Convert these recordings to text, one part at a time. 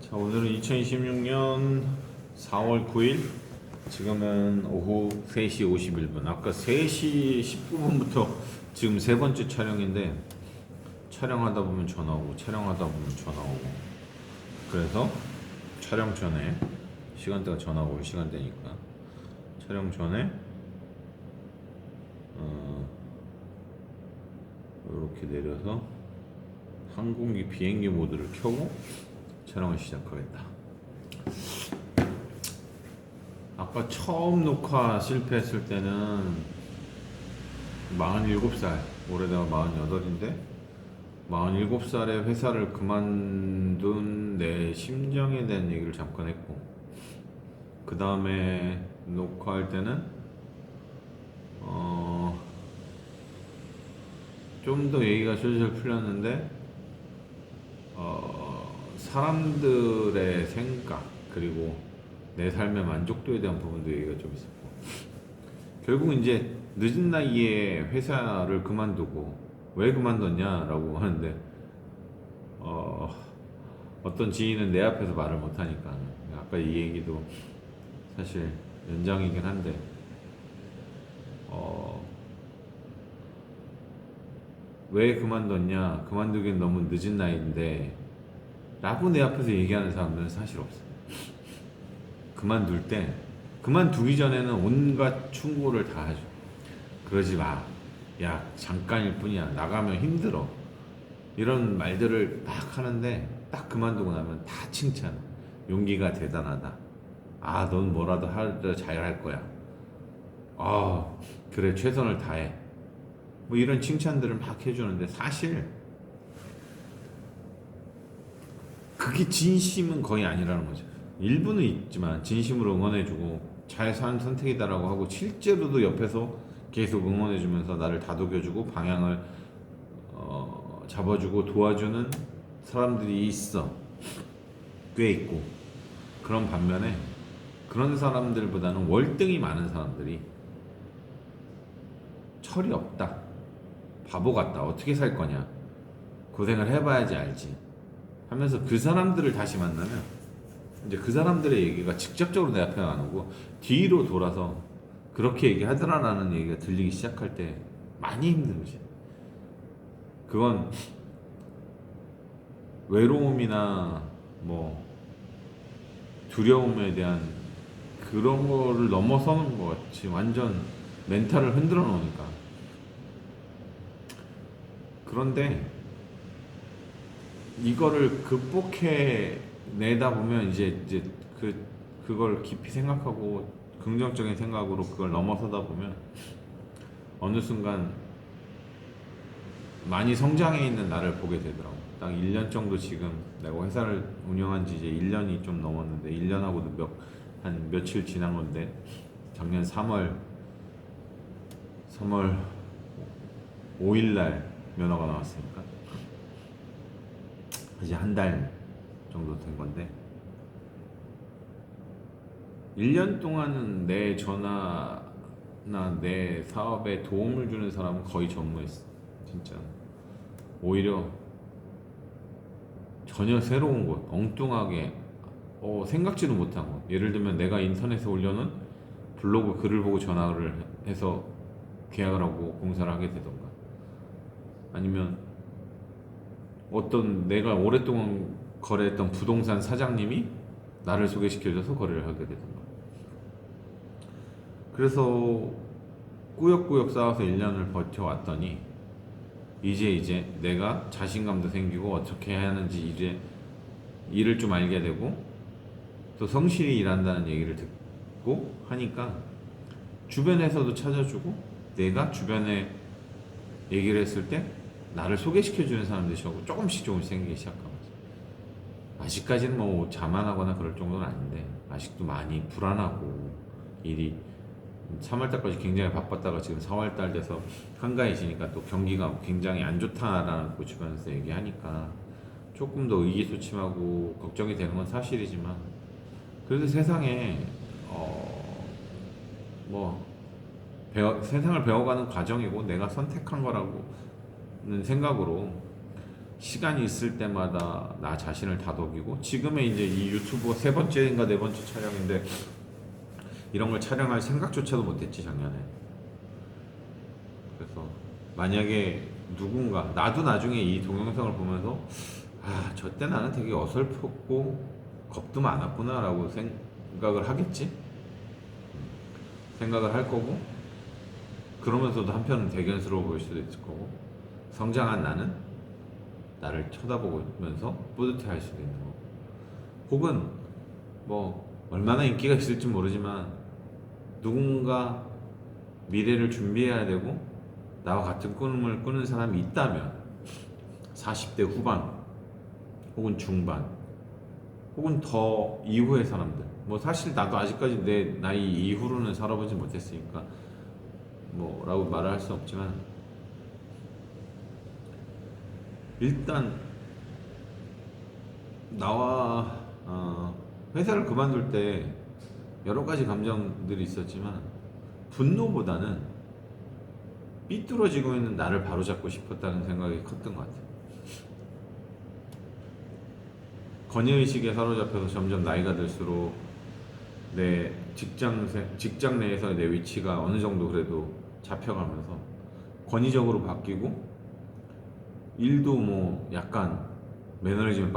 자, 오늘은 2026년 4월 9일, 지금은 오후 3시 51분. 아까 3시 19분부터 지금 세 번째 촬영인데, 촬영하다 보면 전화 오고, 촬영하다 보면 전화 오고. 그래서 촬영 전에, 시간대가 전화 올 시간대니까, 촬영 전에, 이렇게 내려서 항공기 비행기 모드를 켜고 촬영을 시작하겠다. 아까 처음 녹화 실패했을 때는 47살, 올해 내가 48인데 47살에 회사를 그만둔 내 심정에 대한 얘기를 잠깐 했고, 그 다음에 녹화할 때는 좀 더 얘기가 솔솔 풀렸는데, 사람들의 생각, 그리고 내 삶의 만족도에 대한 부분도 얘기가 좀 있었고, 결국 이제 늦은 나이에 회사를 그만두고 왜 그만뒀냐라고 하는데, 어떤 지인은 내 앞에서 말을 못하니까, 아까 이 얘기도 사실 연장이긴 한데, 왜 그만뒀냐, 그만두기엔 너무 늦은 나이인데 라고 내 앞에서 얘기하는 사람들은 사실 없어. 그만둘 때, 그만두기 전에는 온갖 충고를 다 하죠. 그러지 마, 야 잠깐일 뿐이야, 나가면 힘들어, 이런 말들을 막 하는데, 딱 그만두고 나면 다 칭찬. 용기가 대단하다, 아 넌 뭐라도 하더 잘할 거야, 아 그래 최선을 다해, 뭐 이런 칭찬들을 막 해주는데, 사실 그게 진심은 거의 아니라는 거죠. 일부는 있지만 진심으로 응원해주고 잘 사는 선택이다라고 하고, 실제로도 옆에서 계속 응원해주면서 나를 다독여주고 방향을 잡아주고 도와주는 사람들이 있어, 꽤 있고. 그런 반면에 그런 사람들보다는 월등히 많은 사람들이 철이 없다, 바보 같다, 어떻게 살 거냐, 고생을 해봐야지 알지 하면서 그 사람들을 다시 만나면, 이제 그 사람들의 얘기가 직접적으로 내 앞에 안 오고 뒤로 돌아서 그렇게 얘기하더라라는 얘기가 들리기 시작할 때 많이 힘들지. 그건 외로움이나 뭐 두려움에 대한 그런 거를 넘어서는 것 같이 완전 멘탈을 흔들어 놓으니까. 그런데 이거를 극복해 내다 보면 이제 그걸 깊이 생각하고 긍정적인 생각으로 그걸 넘어서다 보면 어느 순간 많이 성장해 있는 나를 보게 되더라고. 딱 1년 정도, 지금 내가 회사를 운영한 지 이제 1년이 좀 넘었는데, 1년하고도 한 며칠 지난 건데, 작년 3월 5일 날 면허가 나왔으니까 이제 한 달 정도 된 건데, 1년 동안은 내 전화나 내 사업에 도움을 주는 사람은 거의 전무했어. 진짜. 오히려 전혀 새로운 것, 엉뚱하게, 생각지도 못한 것. 예를 들면 내가 인터넷에 올려놓은 블로그 글을 보고 전화를 해서 계약을 하고 공사를 하게 되던가, 아니면 어떤 내가 오랫동안 거래했던 부동산 사장님이 나를 소개시켜줘서 거래를 하게 되던가. 그래서 꾸역꾸역 쌓아서 1년을 버텨왔더니 이제 내가 자신감도 생기고 어떻게 해야 하는지 이제 일을 좀 알게 되고, 또 성실히 일한다는 얘기를 듣고 하니까 주변에서도 찾아주고, 내가 주변에 얘기를 했을 때 나를 소개시켜주는 사람들이 조금씩 생기기 시작한 거죠. 아직까지는 뭐 자만하거나 그럴 정도는 아닌데, 아직도 많이 불안하고, 일이 3월달까지 굉장히 바빴다가 지금 4월달 돼서 한가해지니까 또 경기가 굉장히 안 좋다라는 거 주변에서 얘기하니까 조금 더 의기소침하고 걱정이 되는 건 사실이지만, 그래도 세상에 뭐 세상을 배워가는 과정이고 내가 선택한 거라고는 생각으로 시간이 있을 때마다 나 자신을 다독이고, 지금의 이제 이 유튜브 세 번째인가 네 번째 촬영인데 이런 걸 촬영할 생각조차도 못했지 작년에. 그래서 만약에 누군가, 나도 나중에 이 동영상을 보면서 아, 저때 나는 되게 어설펐고 겁도 많았구나 라고 생각을 하겠지. 생각을 할 거고, 그러면서도 한편은 대견스러워 보일 수도 있을 거고, 성장한 나는 나를 쳐다보면서 뿌듯해 할 수도 있는 거고, 혹은 뭐 얼마나 인기가 있을지 모르지만 누군가 미래를 준비해야 되고 나와 같은 꿈을 꾸는 사람이 있다면 40대 후반 혹은 중반 혹은 더 이후의 사람들, 뭐 사실 나도 아직까지 내 나이 이후로는 살아보지 못했으니까 뭐라고 말을 할 수 없지만, 일단 나와 회사를 그만둘 때 여러 가지 감정들이 있었지만 분노보다는 삐뚤어지고 있는 나를 바로잡고 싶었다는 생각이 컸던 것 같아요. 권위의식에 사로잡혀서 점점 나이가 들수록 내 직장 내에서의 내 위치가 어느 정도 그래도 잡혀가면서 권위적으로 바뀌고, 일도 뭐 약간 매너리즘에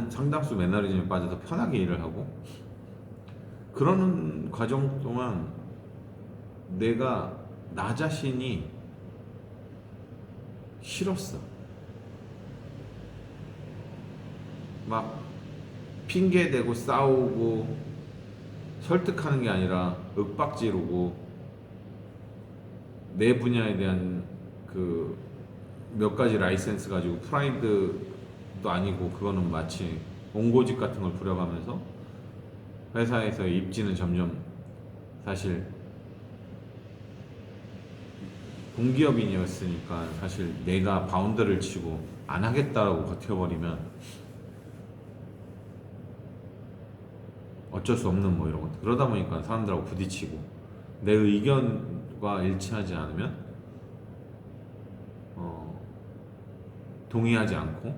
상당수 매너리즘에 빠져서 편하게 일을 하고, 그러는 과정 동안 내가 나 자신이 싫었어. 막 핑계대고 싸우고 설득하는 게 아니라 윽박지르고, 내 분야에 대한 그 몇 가지 라이센스 가지고 프라이드도 아니고, 그거는 마치 옹고집 같은 걸 부려가면서 회사에서의 입지는 점점, 사실 공기업인이었으니까 사실 내가 바운더를 치고 안 하겠다라고 버텨버리면 어쩔 수 없는 뭐 이런 것들, 그러다 보니까 사람들하고 부딪히고, 내 의견과 일치하지 않으면 동의하지 않고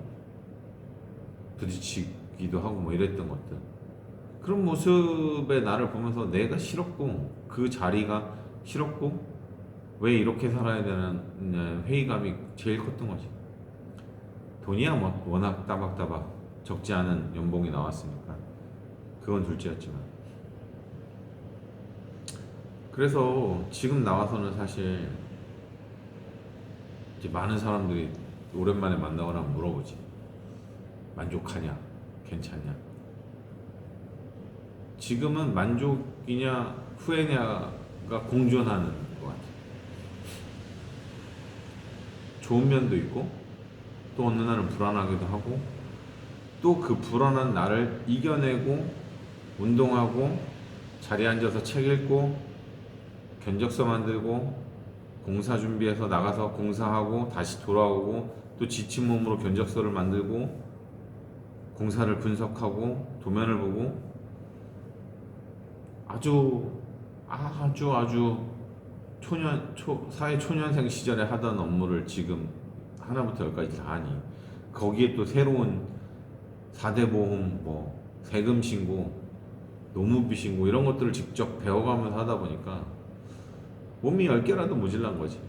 부딪히기도 하고 뭐 이랬던 것들, 그런 모습의 나를 보면서 내가 싫었고, 그 자리가 싫었고, 왜 이렇게 살아야 되는 회의감이 제일 컸던 거지. 돈이야 뭐 워낙 따박따박 적지 않은 연봉이 나왔으니까 그건 둘째였지만, 그래서 지금 나와서는 사실 이제 많은 사람들이 오랜만에 만나거나 물어보지. 만족하냐? 괜찮냐? 지금은 만족이냐 후회냐가 공존하는 것 같아. 좋은 면도 있고, 또 어느 날은 불안하기도 하고, 또 그 불안한 나를 이겨내고 운동하고 자리에 앉아서 책 읽고 견적서 만들고 공사 준비해서 나가서 공사하고 다시 돌아오고, 또 지친 몸으로 견적서를 만들고 공사를 분석하고 도면을 보고, 아주 사회 초년생 시절에 하던 업무를 지금 하나부터 열까지 다 하니, 거기에 또 새로운 4대 보험, 뭐 세금 신고, 노무비 신고 이런 것들을 직접 배워가면서 하다 보니까 몸이 10개라도 모질란 거지.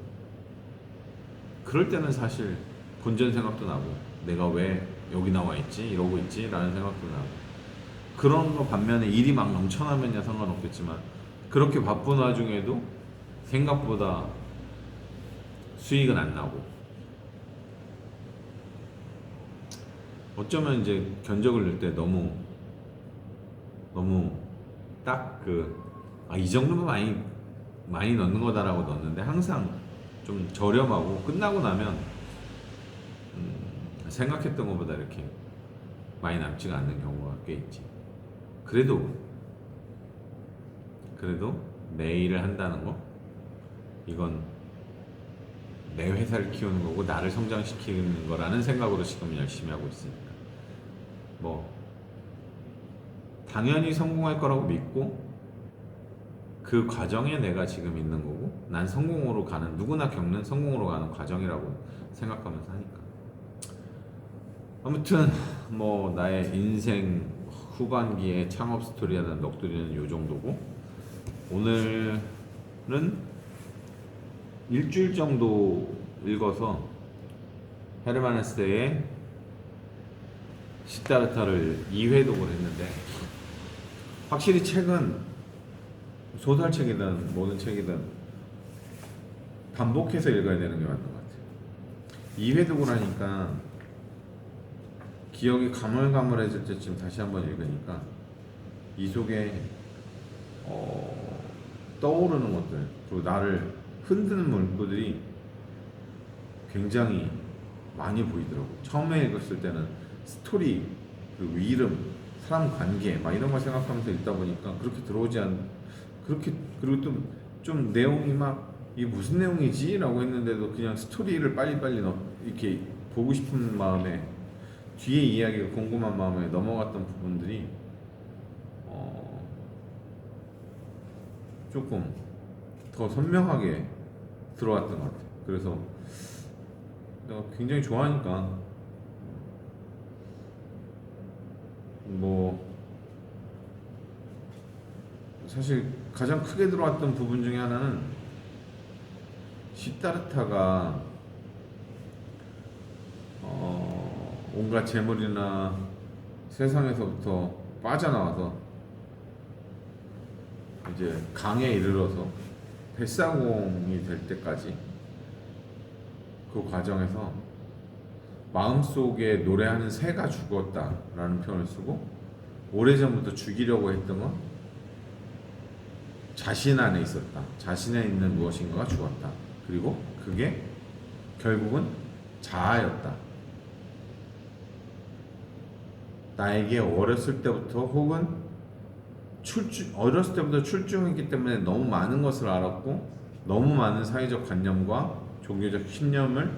그럴 때는 사실 본전 생각도 나고, 내가 왜 여기 나와 있지? 이러고 있지? 라는 생각도 나고, 그런 거 반면에 일이 막 넘쳐나면야 상관없겠지만, 그렇게 바쁜 와중에도 생각보다 수익은 안 나고, 어쩌면 이제 견적을 낼 때 너무 딱 이 정도면 많이 넣는 거다라고 넣었는데, 항상 좀 저렴하고 끝나고 나면 생각했던 것보다 이렇게 많이 남지가 않는 경우가 꽤 있지. 그래도 내 일을 한다는 거, 이건 내 회사를 키우는 거고 나를 성장시키는 거라는 생각으로 지금 열심히 하고 있으니까, 뭐 당연히 성공할 거라고 믿고, 그 과정에 내가 지금 있는 거고, 난 성공으로 가는, 누구나 겪는 성공으로 가는 과정이라고 생각하면서 하니까. 아무튼 뭐 나의 인생 후반기의 창업 스토리라는 넋두리는 요 정도고, 오늘은 일주일 정도 읽어서 헤르만 헤세의 시다르타를 2회독을 했는데, 확실히 책은 소설책이든 모든 책이든 반복해서 읽어야 되는 게 맞는 것 같아요. 2회독을 하니까 기억이 가물가물해질 때쯤 다시 한번 읽으니까 이 속에 떠오르는 것들, 그리고 나를 흔드는 문구들이 굉장히 많이 보이더라고. 처음에 읽었을 때는 스토리, 그리고 이름, 사람 관계 막 이런 걸 생각하면서 읽다 보니까 그렇게 들어오지 그렇게, 그리고 좀 내용이 막 이게 무슨 내용이지? 라고 했는데도 그냥 스토리를 빨리빨리 이렇게 보고 싶은 마음에, 뒤에 이야기가 궁금한 마음에 넘어갔던 부분들이 조금 더 선명하게 들어왔던 것 같아요. 그래서 내가 굉장히 좋아하니까 뭐 사실 가장 크게 들어왔던 부분 중에 하나는 시다르타가 온갖 재물이나 세상에서부터 빠져나와서 이제 강에 이르러서 뱃사공이 될 때까지 그 과정에서 마음속에 노래하는 새가 죽었다라는 표현을 쓰고, 오래전부터 죽이려고 했던 건 자신 안에 있었다. 자신에 있는 무엇인가가 죽었다. 그리고 그게 결국은 자아였다. 나에게 어렸을 때부터 혹은 어렸을 때부터 출중했기 때문에 너무 많은 것을 알았고, 너무 많은 사회적 관념과 종교적 신념을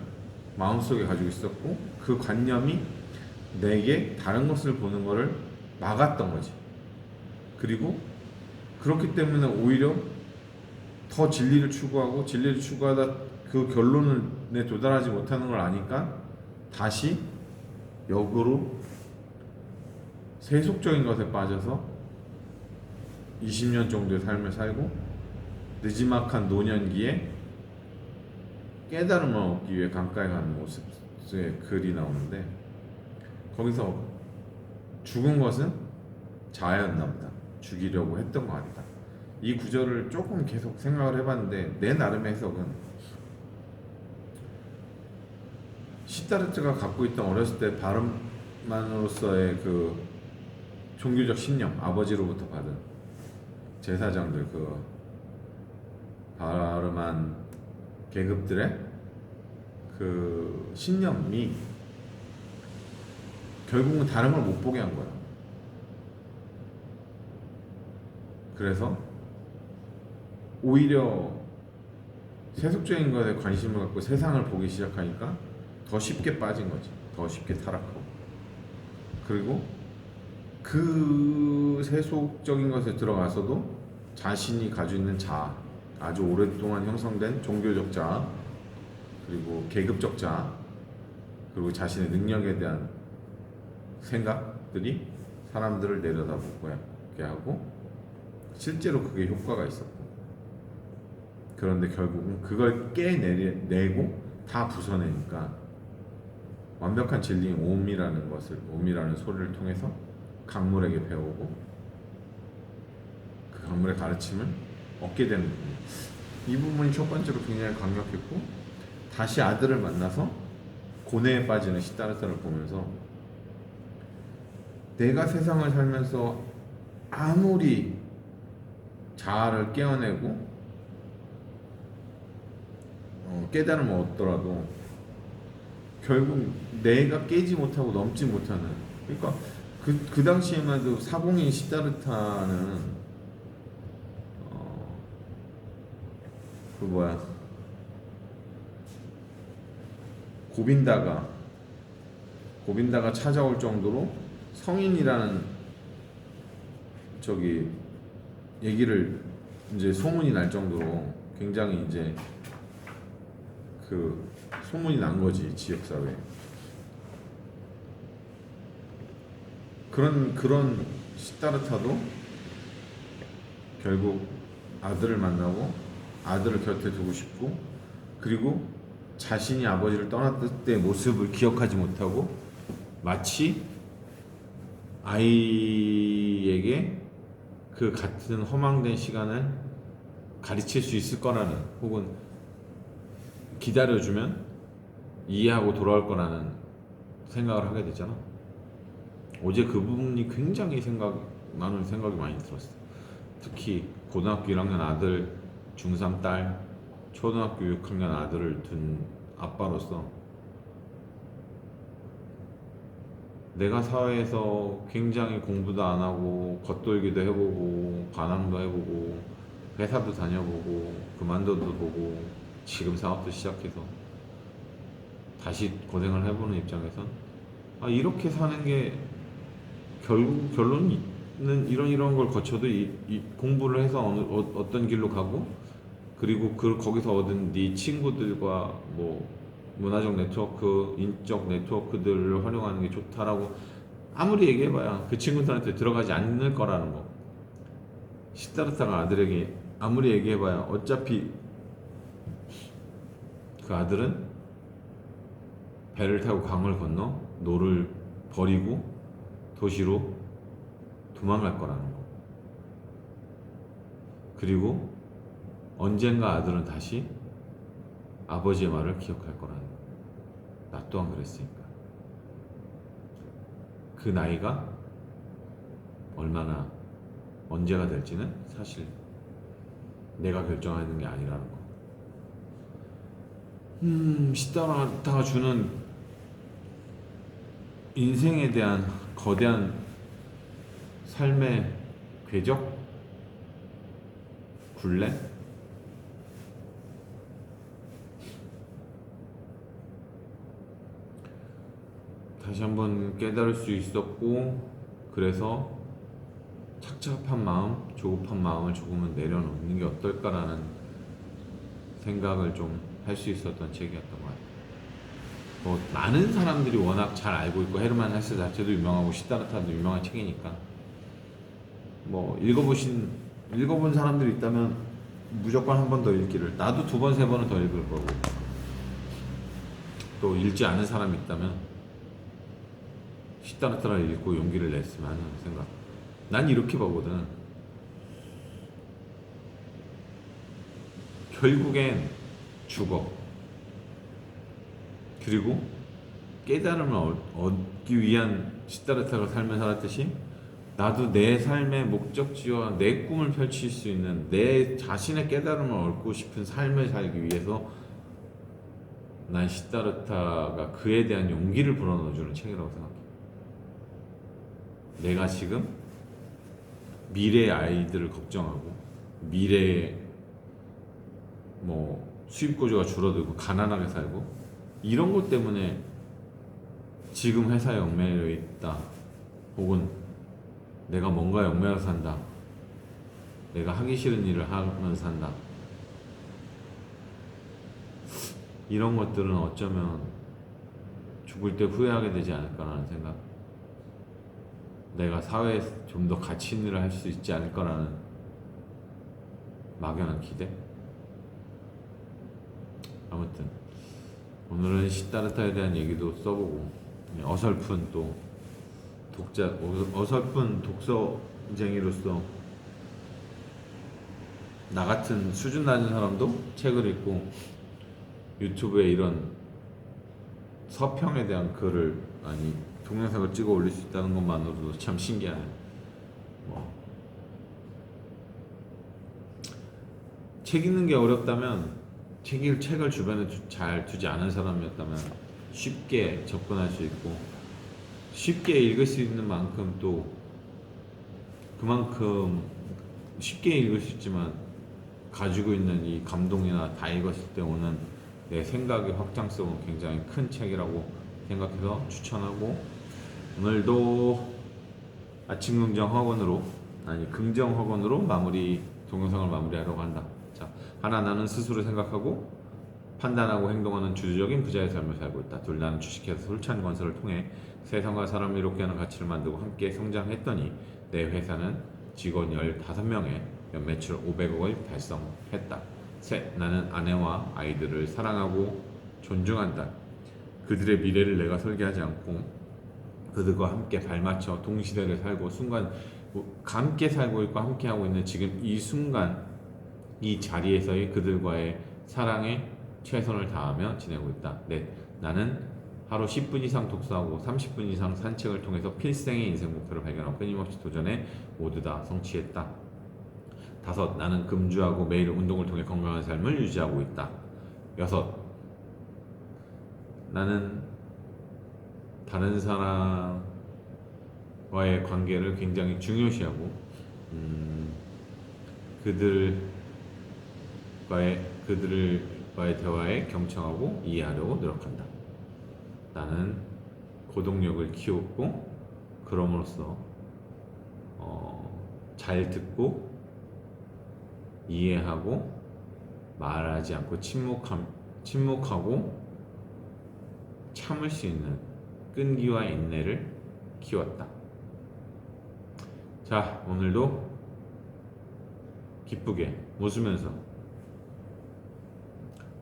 마음속에 가지고 있었고, 그 관념이 내게 다른 것을 보는 것을 막았던 거지. 그리고 그렇기 때문에 오히려 더 진리를 추구하다 그 결론에 도달하지 못하는 걸 아니까 다시 역으로 세속적인 것에 빠져서 20년 정도의 삶을 살고, 느지막한 노년기에 깨달음을 얻기 위해 강가에 가는 모습의 글이 나오는데, 거기서 죽은 것은 자아였나 보다. 죽이려고 했던 것 같다. 이 구절을 조금 계속 생각을 해봤는데, 내 나름의 해석은 시다르트가 갖고 있던 어렸을 때 바르만으로서의 그 종교적 신념, 아버지로부터 받은 제사장들, 그 바르만 계급들의 그 신념이 결국은 다른 걸 못 보게 한 거야. 그래서 오히려 세속적인 것에 관심을 갖고 세상을 보기 시작하니까 더 쉽게 빠진 거지. 더 쉽게 타락하고. 그리고 그 세속적인 것에 들어가서도 자신이 가지고 있는 자아, 아주 오랫동안 형성된 종교적 자아, 그리고 계급적 자아, 그리고 자신의 능력에 대한 생각들이 사람들을 내려다보게 하고, 실제로 그게 효과가 있었고, 그런데 결국은 그걸 깨내고 다 부숴내니까 완벽한 진리인 옴이라는 소리를 통해서 강물에게 배우고, 그 강물의 가르침을 얻게 되는 부분, 이 부분이 첫 번째로 굉장히 강력했고, 다시 아들을 만나서 고뇌에 빠지는 시다르타를 보면서 내가 세상을 살면서 아무리 자아를 깨어내고 깨달음을 얻더라도 결국 내가 깨지 못하고 넘지 못하는, 그러니까 그 당시에만 해도 사공인 시다르타는 그 뭐야, 고빈다가 찾아올 정도로 성인이라는 저기 얘기를 이제 소문이 날 정도로 굉장히 이제 그 소문이 난 거지, 지역사회에. 그런 시다르타도 결국 아들을 만나고 아들을 곁에 두고 싶고, 그리고 자신이 아버지를 떠났을 때 모습을 기억하지 못하고 마치 아이에게 그 같은 허망된 시간을 가르칠 수 있을 거라는, 혹은 기다려주면 이해하고 돌아올 거라는 생각을 하게 되잖아. 어제 그 부분이 굉장히 나는 생각이 많이 들었어. 특히 고등학교 1학년 아들, 중3 딸, 초등학교 6학년 아들을 둔 아빠로서 내가 사회에서 굉장히 공부도 안 하고 겉돌기도 해보고 반항도 해보고 회사도 다녀보고 그만둬도 보고 지금 사업도 시작해서 다시 고생을 해보는 입장에선 이렇게 사는 게 결국 결론은 이런 걸 거쳐도 이 공부를 해서 어떤 길로 가고, 그리고 거기서 얻은 네 친구들과 뭐 문화적 네트워크, 인적 네트워크들을 활용하는 게 좋다라고 아무리 얘기해봐야 그 친구들한테 들어가지 않을 거라는 거. 시다르타가 아들에게 아무리 얘기해봐야 어차피 그 아들은 배를 타고 강을 건너 노를 버리고 도시로 도망갈 거라는 거. 그리고 언젠가 아들은 다시 아버지의 말을 기억할 거라는 거. 나 또한 그랬으니까. 그 나이가 얼마나 언제가 될지는 사실 내가 결정하는 게 아니라는 거. 시다르타가 주는 인생에 대한 거대한 삶의 궤적? 굴레? 다시 한번 깨달을 수 있었고, 그래서 착잡한 마음, 조급한 마음을 조금은 내려놓는 게 어떨까라는 생각을 좀 할 수 있었던 책이었던 것 같아요. 뭐 많은 사람들이 워낙 잘 알고 있고 헤르만 헤세 자체도 유명하고 시다르타도 유명한 책이니까 뭐 읽어본 사람들이 있다면 무조건 한 번 더 읽기를, 나도 2번, 3번은 더 읽을 거고, 또 읽지 않은 사람이 있다면 시다르타를 읽고 용기를 냈으면 하는 생각. 난 이렇게 보거든. 결국엔 죽어. 그리고 깨달음을 얻기 위한 시다르타가 삶을 살았듯이 나도 내 삶의 목적지와 내 꿈을 펼칠 수 있는 내 자신의 깨달음을 얻고 싶은 삶을 살기 위해서 난 시다르타가 그에 대한 용기를 불어넣어주는 책이라고 생각해. 내가 지금 미래의 아이들을 걱정하고 미래의 뭐 수입 구조가 줄어들고 가난하게 살고 이런 것 때문에 지금 회사에 얽매여 있다, 혹은 내가 뭔가에 얽매여 산다, 내가 하기 싫은 일을 하면서 산다, 이런 것들은 어쩌면 죽을 때 후회하게 되지 않을까라는 생각. 내가 사회에서 좀 더 가치 있는 일을 할 수 있지 않을까라는 막연한 기대. 아무튼 오늘은 시다르타에 대한 얘기도 써보고, 어설픈 독서쟁이로서 나 같은 수준 낮은 사람도 책을 읽고 유튜브에 이런 서평에 대한 글을 동영상을 찍어 올릴 수 있다는 것만으로도 참 신기하네. 책 읽는 게 어렵다면, 책을 주변에 잘 두지 않은 사람이었다면 쉽게 접근할 수 있고 쉽게 읽을 수 있는 만큼 또 그만큼 쉽게 읽을 수 있지만 가지고 있는 이 감동이나 다 읽었을 때 오는 내 생각의 확장성은 굉장히 큰 책이라고 생각해서 추천하고, 오늘도 아침 긍정 학원으로 긍정 학원으로 동영상을 마무리하려고 한다. 자, 하나, 나는 스스로 생각하고 판단하고 행동하는 주도적인 부자의 삶을 살고 있다. 둘, 나는 주식회사 솔찬 건설을 통해 세상과 사람을 이롭게 하는 가치를 만들고 함께 성장했더니 내 회사는 직원 15명에 연매출 500억을 달성했다. 셋, 나는 아내와 아이들을 사랑하고 존중한다. 그들의 미래를 내가 설계하지 않고 그들과 함께 발맞춰 동시대를 살고 순간 함께 살고 있고 함께 하고 있는 지금 이 순간 이 자리에서의 그들과의 사랑에 최선을 다하며 지내고 있다. 넷, 나는 하루 10분 이상 독서하고 30분 이상 산책을 통해서 필생의 인생 목표를 발견하고 끊임없이 도전해 모두 다 성취했다. 다섯, 나는 금주하고 매일 운동을 통해 건강한 삶을 유지하고 있다. 여섯, 나는 다른 사람과의 관계를 굉장히 중요시하고 그들과의 대화에 경청하고 이해하려고 노력한다. 나는 고동력을 키웠고 그럼으로써 잘 듣고 이해하고 말하지 않고 침묵하고 참을 수 있는 끈기와 인내를 키웠다. 자, 오늘도 기쁘게 웃으면서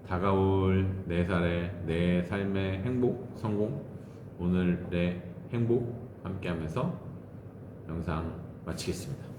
다가올 4살의 내 삶의 행복, 성공, 오늘의 행복 함께하면서 영상 마치겠습니다.